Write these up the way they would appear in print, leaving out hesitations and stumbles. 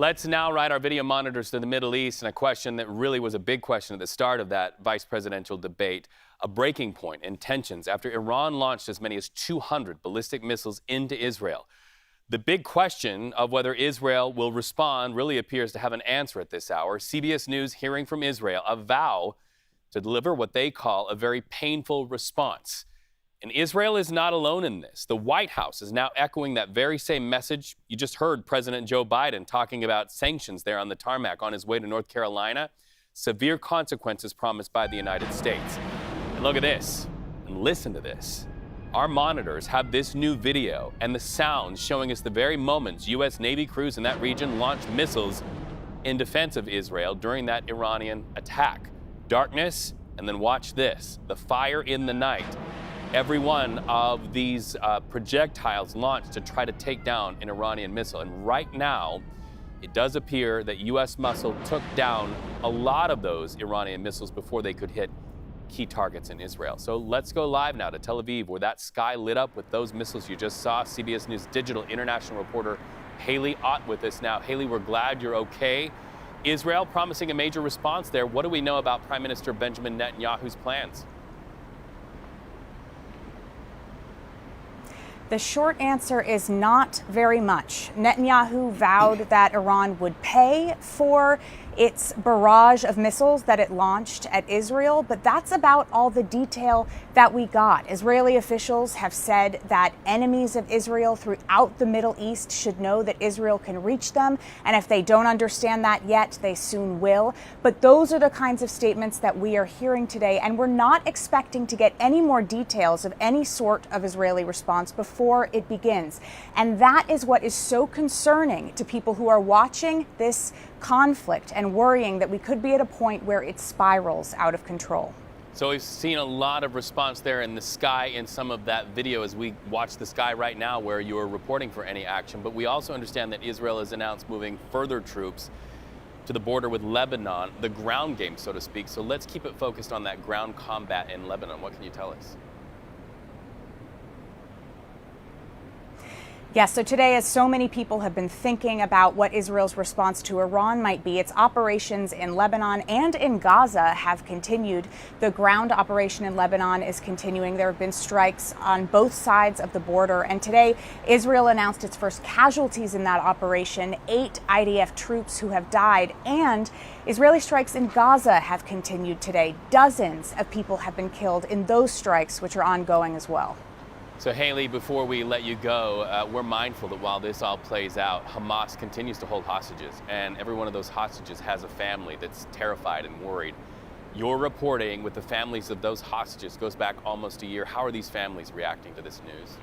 Let's now ride our video monitors to the Middle East and a question that really was a big question at the start of that vice presidential debate, a breaking point in tensions after Iran launched as many as 200 ballistic missiles into Israel. The big question of whether Israel will respond really appears to have an answer at this hour. CBS News hearing from Israel a vow to deliver what they call a very painful response. And Israel is not alone in this. The White House is now echoing that very same message. You just heard President Joe Biden talking about sanctions there on the tarmac on his way to North Carolina. Severe consequences promised by the United States. And look at this, and listen to this. Our monitors have this new video and the sounds showing us the very moments U.S. Navy crews in that region launched missiles in defense of Israel during that Iranian attack. Darkness, and then watch this, the fire in the night. Every one of these projectiles launched to try to take down an Iranian missile. And right now, it does appear that U.S. muscle took down a lot of those Iranian missiles before they could hit key targets in Israel. So let's go live now to Tel Aviv, where that sky lit up with those missiles you just saw. CBS News digital international reporter Haley Ott with us now. Haley, we're glad you're okay. Israel promising a major response there. What do we know about Prime Minister Benjamin Netanyahu's plans? The short answer is not very much. Netanyahu vowed that Iran would pay for its barrage of missiles that it launched at Israel, but that's about all the detail that we got. Israeli officials have said that enemies of Israel throughout the Middle East should know that Israel can reach them, and if they don't understand that yet, they soon will. But those are the kinds of statements that we are hearing today, and we're not expecting to get any more details of any sort of Israeli response before it begins. And that is what is so concerning to people who are watching this conflict and worrying that we could be at a point where it spirals out of control. So we've seen a lot of response there in the sky in some of that video as we watch the sky right now where you're reporting for any action. But we also understand that Israel has announced moving further troops to the border with Lebanon, the ground game, so to speak. So let's keep it focused on that ground combat in Lebanon. What can you tell us? Yes, so today, as so many people have been thinking about what Israel's response to Iran might be, its operations in Lebanon and in Gaza have continued. The ground operation in Lebanon is continuing. There have been strikes on both sides of the border. And today, Israel announced its first casualties in that operation, 8 IDF troops who have died. And Israeli strikes in Gaza have continued today. Dozens of people have been killed in those strikes, which are ongoing as well. So Haley, before we let you go, we're mindful that while this all plays out, Hamas continues to hold hostages, and every one of those hostages has a family that's terrified and worried. Your reporting with the families of those hostages goes back almost a year. How are these families reacting to this news?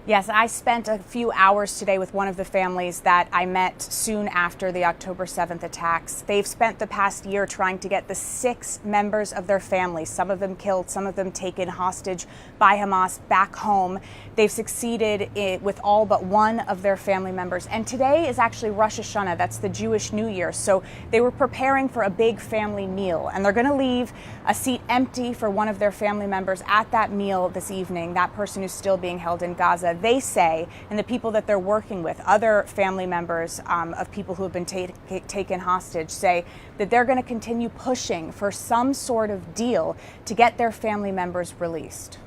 Yes, I spent a few hours today with one of the families that I met soon after the October 7th attacks. They've spent the past year trying to get the 6 members of their family, some of them killed, some of them taken hostage by Hamas, back home. They've succeeded with all but one of their family members. And today is actually Rosh Hashanah, that's the Jewish New Year. So they were preparing for a big family meal, and they're going to leave a seat empty for one of their family members at that meal this evening, that person who's still being held in Gaza. They say, and the people that they're working with, other family members of people who have been taken hostage, say that they're going to continue pushing for some sort of deal to get their family members released.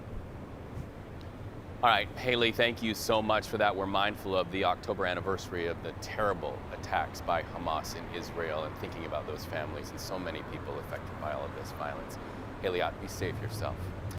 All right, Haley, thank you so much for that. We're mindful of the October anniversary of the terrible attacks by Hamas in Israel and thinking about those families and so many people affected by all of this violence. Haley Ott, be safe yourself.